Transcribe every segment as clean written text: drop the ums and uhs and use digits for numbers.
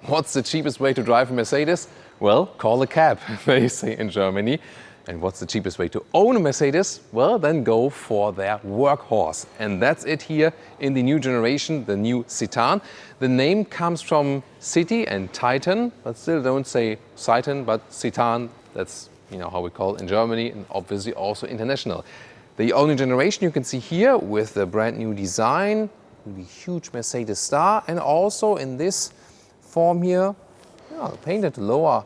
What's the cheapest way to drive a Mercedes? Well, call a cab, they say in Germany. And what's the cheapest way to own a Mercedes? Well, then go for their workhorse. And that's it here in the new generation, the new Citan. The name comes from city and Titan, but still don't say Citan, but Citan. That's how we call it in Germany, and obviously also international. The only generation you can see here with the brand new design, the huge Mercedes star, and also in this form here, painted lower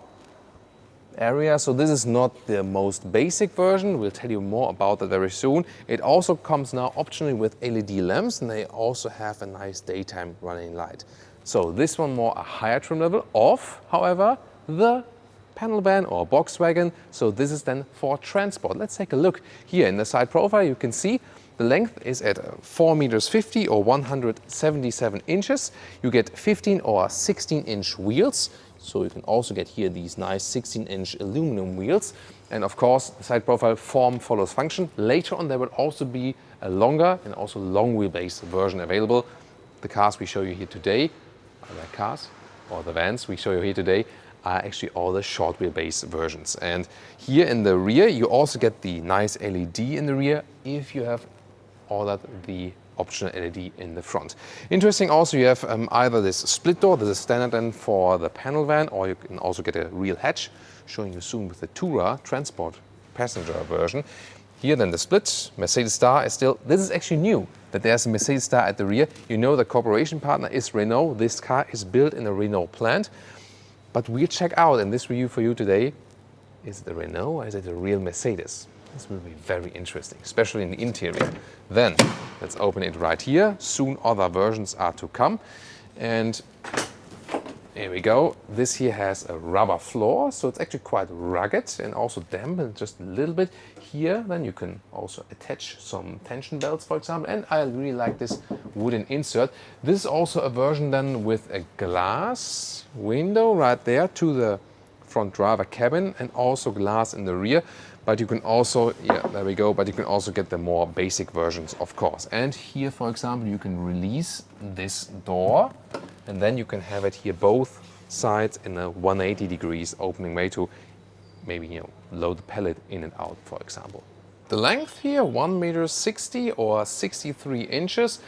area. So this is not the most basic version. We'll tell you more about that very soon. It also comes now optionally with LED lamps, and they also have a nice daytime running light. So this one more a higher trim level of, however, the panel van or box wagon. So this is then for transport. Let's take a look here in the side profile. You can see the length is at 4 meters 50 or 177 inches. You get 15 or 16 inch wheels. So you can also get here these nice 16-inch aluminum wheels. And of course, the side profile form follows function. Later on, there will also be a longer and also long wheelbase version available. The cars we show you here today, the cars or the vans we show you here today, are actually all the short wheelbase versions. And here in the rear, you also get the nice LED in the rear if you have ordered the optional LED in the front. Interesting also, you have either this split door, this is standard then for the panel van, or you can also get a real hatch, showing you soon with the Tourer transport passenger version. Here then the split, Mercedes star is still, this is actually new, that there's a Mercedes star at the rear. You know the cooperation partner is Renault. This car is built in a Renault plant. But we'll check out in this review for you today, is it a Renault or is it a real Mercedes? This will be very interesting, especially in the interior. Then, let's open it right here. Soon other versions are to come. And here we go. This here has a rubber floor, so it's actually quite rugged and also dampened just a little bit. Here, then you can also attach some tension belts, for example. And I really like this wooden insert. This is also a version then with a glass window right there to the front driver cabin and also glass in the rear. But you can also, there we go, but you can also get the more basic versions, of course. And here, for example, you can release this door and then you can have it here both sides in a 180 degrees opening way to maybe, load the pallet in and out, for example. The length here, 1 meter 60 or 63 inches.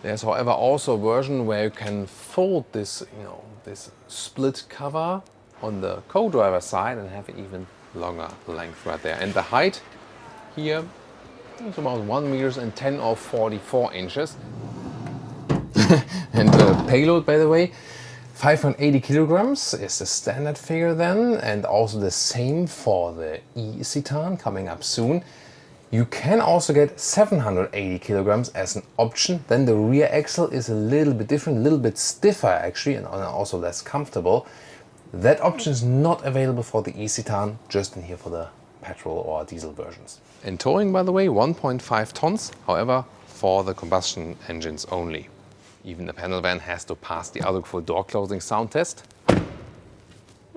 There's, however, also a version where you can fold this, this split cover on the co-driver side and have it even longer length right there. And the height here is about 1 meter and 10 or 44 inches. And the payload, by the way, 580 kilograms is the standard figure then, and also the same for the eCitan coming up soon. You can also get 780 kilograms as an option. Then the rear axle is a little bit different, a little bit stiffer actually, and also less comfortable. That option is not available for the eCitan, just in here for the petrol or diesel versions. And towing, by the way, 1.5 tons, however, for the combustion engines only. Even the panel van has to pass the Autogefühl door closing sound test.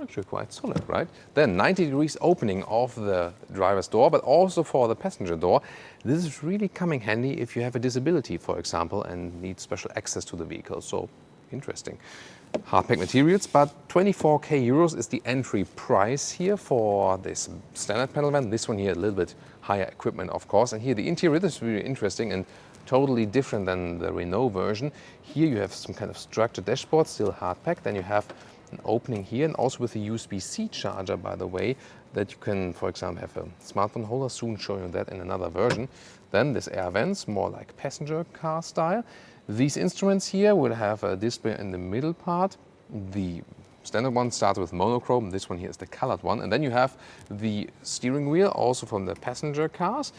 Actually quite solid, right? Then 90 degrees opening of the driver's door, but also for the passenger door. This is really coming handy if you have a disability, for example, and need special access to the vehicle. So interesting. Hardpack materials, but 24k euros is the entry price here for this standard panel van. This one here a little bit higher equipment, of course. And here the interior, this is really interesting and totally different than the Renault version. Here you have some kind of structured dashboard, still hardpack. Then you have an opening here and also with a USB-C charger, by the way, that you can, for example, have a smartphone holder, soon show you that in another version. Then this air vents, more like passenger car style. These instruments here will have a display in the middle part. The standard one starts with monochrome. This one here is the colored one. And then you have the steering wheel also from the passenger cars.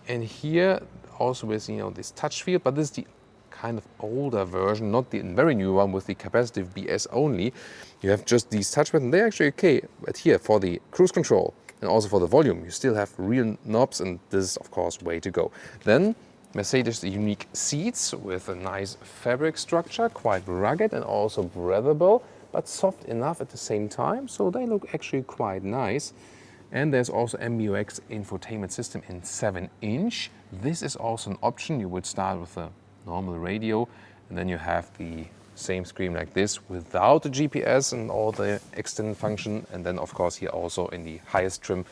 And here also with, this touch field, but this is the kind of older version, not the very new one with the capacitive BS only. You have just these touch buttons. They're actually okay. But here for the cruise control and also for the volume, you still have real knobs, and this is, of course, way to go. Then Mercedes unique seats with a nice fabric structure, quite rugged and also breathable, but soft enough at the same time. So they look actually quite nice. And there's also MBUX infotainment system in 7-inch. This is also an option. You would start with a normal radio, and then you have the same screen like this without the GPS and all the extended function. And then of course here also in the highest trim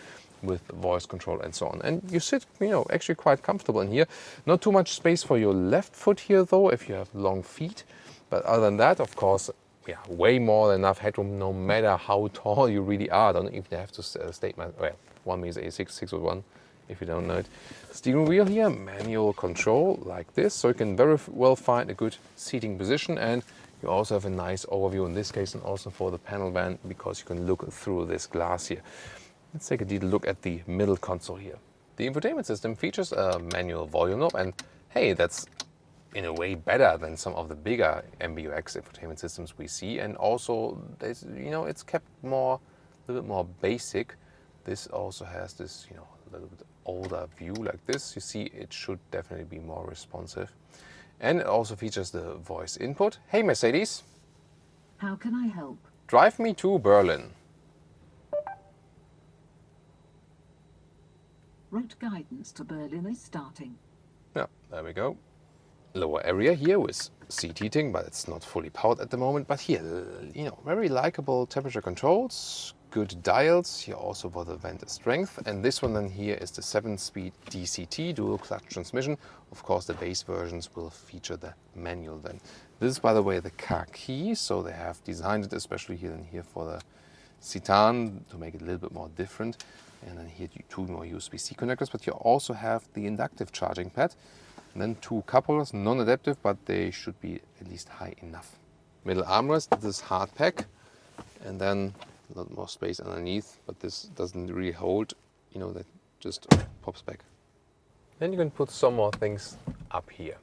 with voice control and so on. And you sit, actually quite comfortable in here. Not too much space for your left foot here though, if you have long feet. But other than that, of course, yeah, way more than enough headroom no matter how tall you really are. I don't even have to state my, well, 1 meter 86, 6'1", if you don't know it. Steering wheel here, manual control like this, so you can very well find a good seating position, and you also have a nice overview in this case and also for the panel van because you can look through this glass here. Let's take a detailed look at the middle console here. The infotainment system features a manual volume knob, and hey, that's in a way better than some of the bigger MBUX infotainment systems we see, and also it's kept a little bit more basic. This also has this a little bit older view like this. You see, it should definitely be more responsive, and it also features the voice input. Hey Mercedes, how can I help? Drive me to Berlin. Route guidance to Berlin is starting. Yeah, there we go. Lower area here with seat heating, but it's not fully powered at the moment. But here, very likable temperature controls, good dials here also for the vent strength. And this one then here is the 7-speed DCT dual clutch transmission. Of course, the base versions will feature the manual then. This is, by the way, the car key, so they have designed it especially here and here for the Citan to make it a little bit more different. And then here 2 more USB-C connectors, but you also have the inductive charging pad. And then 2 cup holders, non-adaptive, but they should be at least high enough. Middle armrest, this is hard pack, and then a lot more space underneath, but this doesn't really hold, that just pops back. Then you can put some more things up here.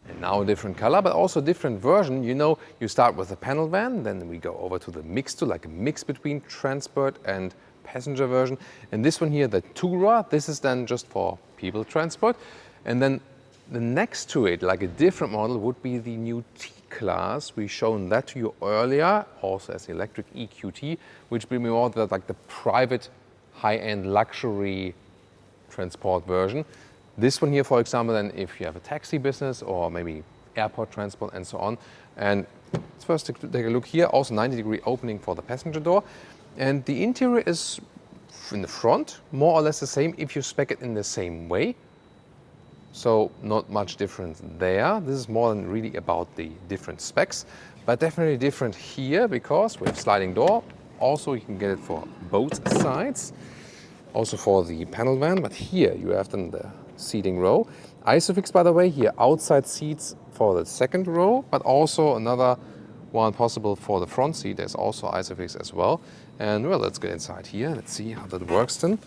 And now a different color, but also a different version. You start with the panel van, then we go over to the mixed, like a mix between transport and passenger version. And this one here, the Tourer, this is then just for people transport. And then the next to it, like a different model, would be the new T-Class. We've shown that to you earlier, also as the electric EQT, which will be more like the private high-end luxury transport version. This one here, for example, then if you have a taxi business or maybe airport transport and so on. And let's first take a look here, also 90-degree opening for the passenger door. And the interior is in the front, more or less the same if you spec it in the same way. So not much difference there. This is more than really about the different specs, but definitely different here because we have sliding door. Also, you can get it for both sides, also for the panel van, but here you have then the seating row. Isofix, by the way, here outside seats for the second row, but also another one possible for the front seat. There's also Isofix as well. And well, let's get inside here. Let's see how that works then.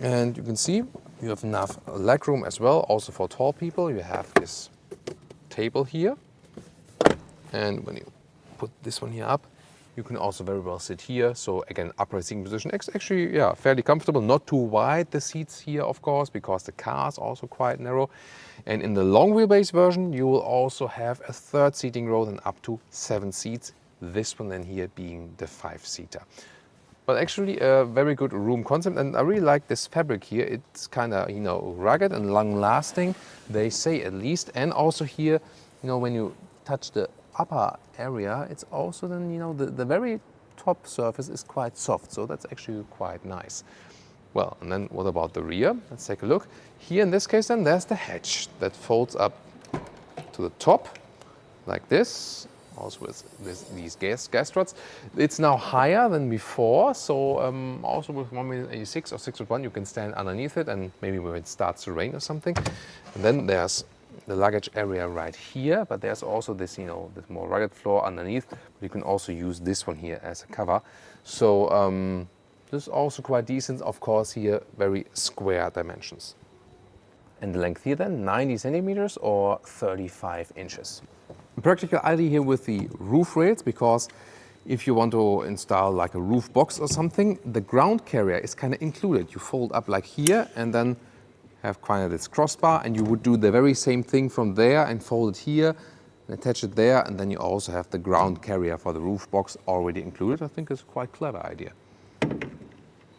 And you can see you have enough legroom as well. Also for tall people, you have this table here. And when you put this one here up, you can also very well sit here. So again, upright seating position. Actually, yeah, fairly comfortable. Not too wide, the seats here, of course, because the car is also quite narrow. And in the long wheelbase version, you will also have a third seating row and up to 7 seats. This one then here being the 5-seater. But actually a very good room concept, and I really like this fabric here. It's kind of rugged and long-lasting, they say at least. And also here, when you touch the upper area, it's also then the very top surface is quite soft, so that's actually quite nice. Well, and then what about the rear? Let's take a look. Here in this case then there's the hatch that folds up to the top like this. Also with these gas struts. It's now higher than before, so also with 1.86 or 6.1 you can stand underneath it, and maybe when it starts to rain or something. And then there's the luggage area right here, but there's also this this more rugged floor underneath. You can also use this one here as a cover. So this is also quite decent. Of course here very square dimensions. And the length here then 90 centimeters or 35 inches. Practical idea here with the roof rails, because if you want to install like a roof box or something, the ground carrier is kind of included. You fold up like here and then have kind of this crossbar, and you would do the very same thing from there and fold it here and attach it there, and then you also have the ground carrier for the roof box already included. I think it's a quite clever idea.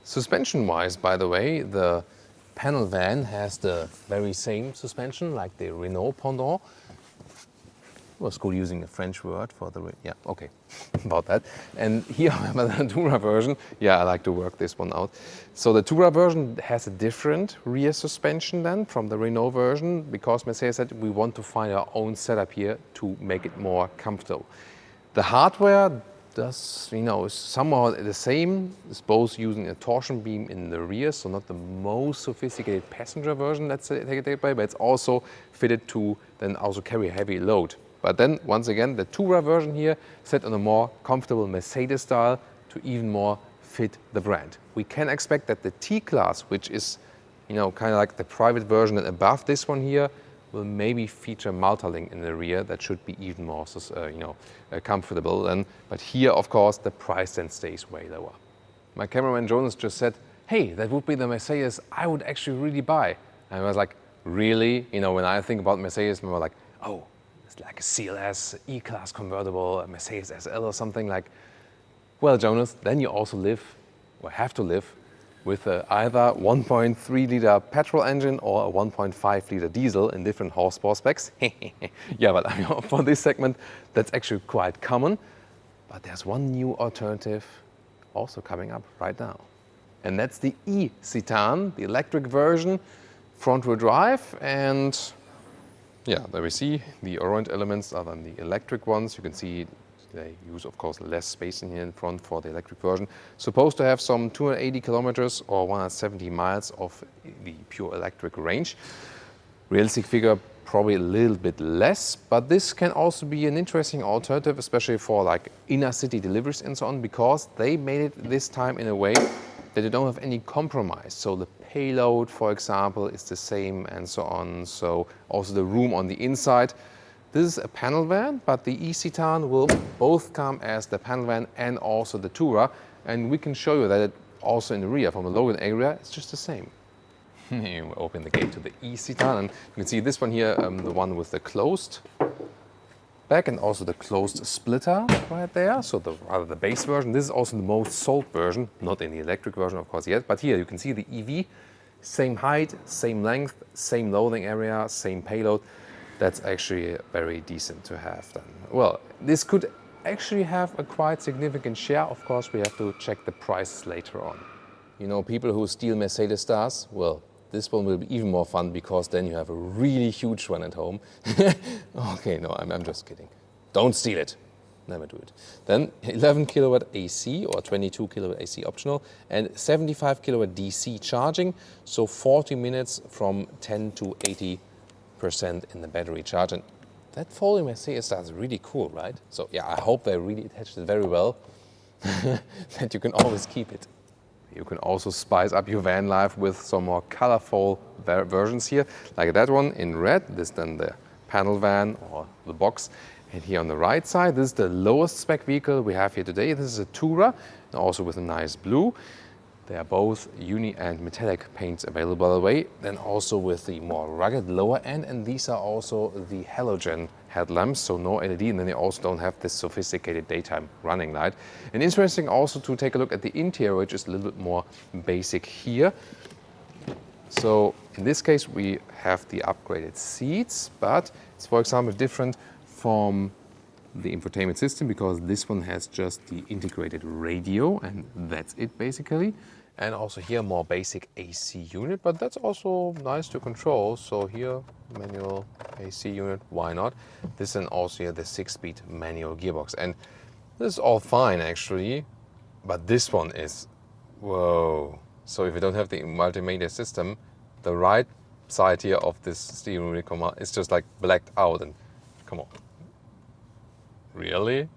Suspension wise, by the way, the panel van has the very same suspension like the Renault pendant. was cool using a French word for the, yeah, okay, about that. And here, however, the Tourer version, yeah, I like to work this one out. So the Tourer version has a different rear suspension then from the Renault version, because Mercedes said we want to find our own setup here to make it more comfortable. The hardware does, is somehow the same. It's both using a torsion beam in the rear, so not the most sophisticated passenger version, let's say, take it by, but it's also fitted to then also carry a heavy load. But then, once again, the Tourer version here set on a more comfortable Mercedes style to even more fit the brand. We can expect that the T-Class, which is, kind of like the private version and above this one here, will maybe feature Multilink in the rear. That should be even more, comfortable then. But here, of course, the price then stays way lower. My cameraman Jonas just said, hey, that would be the Mercedes I would actually really buy. And I was like, really? When I think about Mercedes, I'm like, oh, it's like a CLS, E-Class convertible, a Mercedes SL or something like. Well, Jonas, then you also live, or have to live, with either 1.3 liter petrol engine or a 1.5 liter diesel in different horsepower specs. Yeah, but for this segment, that's actually quite common. But there's one new alternative also coming up right now. And that's the eCitan, the electric version, front-wheel drive. And yeah, there we see the orange elements are then the electric ones. You can see they use, of course, less space in here in front for the electric version. Supposed to have some 280 kilometers or 170 miles of the pure electric range. Realistic figure, probably a little bit less, but this can also be an interesting alternative, especially for like inner city deliveries and so on, because they made it this time in a way that you don't have any compromise. So the payload, for example, is the same and so on. So also the room on the inside. This is a panel van, but the eCitan will both come as the panel van and also the Tourer. And we can show you that it also in the rear from the Logan area, it's just the same. You open the gate to the eCitan, and you can see this one here, the one with the closed back and also the closed splitter right there. So rather the base version. This is also the most sold version, not in the electric version, of course, yet. But here you can see the EV, same height, same length, same loading area, same payload. That's actually very decent to have then. Well, this could actually have a quite significant share. Of course, we have to check the prices later on. People who steal Mercedes stars, well, this one will be even more fun because then you have a really huge one at home. Okay, no, I'm just kidding. Don't steal it. Never do it. Then 11 kilowatt AC or 22 kilowatt AC optional and 75 kilowatt DC charging. So 40 minutes from 10 to 80% in the battery charge. And that folding Mercedes star is really cool, right? So yeah, I hope they really attached it very well that you can always keep it. You can also spice up your van life with some more colorful versions here, like that one in red. This is then the panel van or the box. And here on the right side, this is the lowest spec vehicle we have here today. This is a Tourer, also with a nice blue. They are both uni and metallic paints available, by the way. Then also with the more rugged lower end, and these are also the halogen headlamps, so no LED, and then they also don't have this sophisticated daytime running light. And interesting also to take a look at the interior, which is a little bit more basic here. So in this case, we have the upgraded seats, but it's, for example, different from the infotainment system because this one has just the integrated radio, and that's it basically. And also here more basic AC unit, but that's also nice to control. So here manual AC unit, why not? This and also here the 6-speed manual gearbox, and this is all fine actually, but this one is whoa. So if you don't have the multimedia system, the right side here of this steering wheel is just like blacked out, and come on. Really?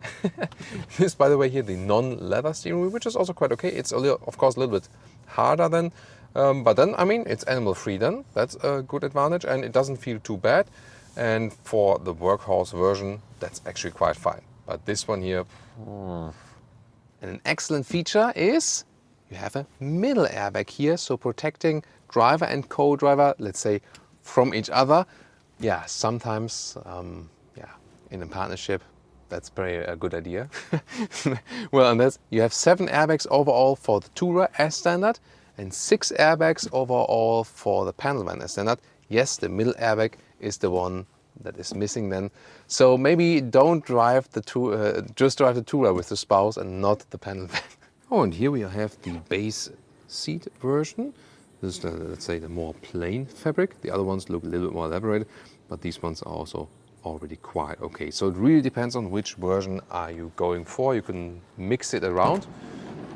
This, by the way, here the non-leather steering wheel, which is also quite okay. It's of course a little bit harder than, but then I mean it's animal-free. Then that's a good advantage, and it doesn't feel too bad. And for the workhorse version, that's actually quite fine. But this one here, and an excellent feature is you have a middle airbag here, so protecting driver and co-driver, let's say, from each other. Yeah, sometimes, in a partnership. That's a good idea. Well, and that's, you have 7 airbags overall for the Tourer as standard and 6 airbags overall for the panel van as standard. Yes, the middle airbag is the one that is missing then. So maybe don't drive the just drive the Tourer with the spouse and not the panel van. Oh, and here we have the base seat version. This is the, let's say, the more plain fabric. The other ones look a little bit more elaborated, but these ones are also already quite okay. So it really depends on which version are you going for. You can mix it around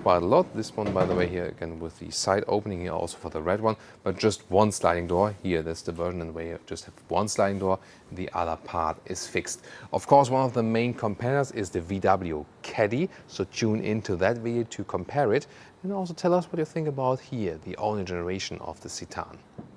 quite a lot. This one, by the way, here again with the side opening here also for the red one, but just one sliding door. Here, that's the version and where you just have one sliding door. The other part is fixed. Of course, one of the main competitors is the VW Caddy. So tune into that video to compare it and also tell us what you think about here, the only generation of the Citan.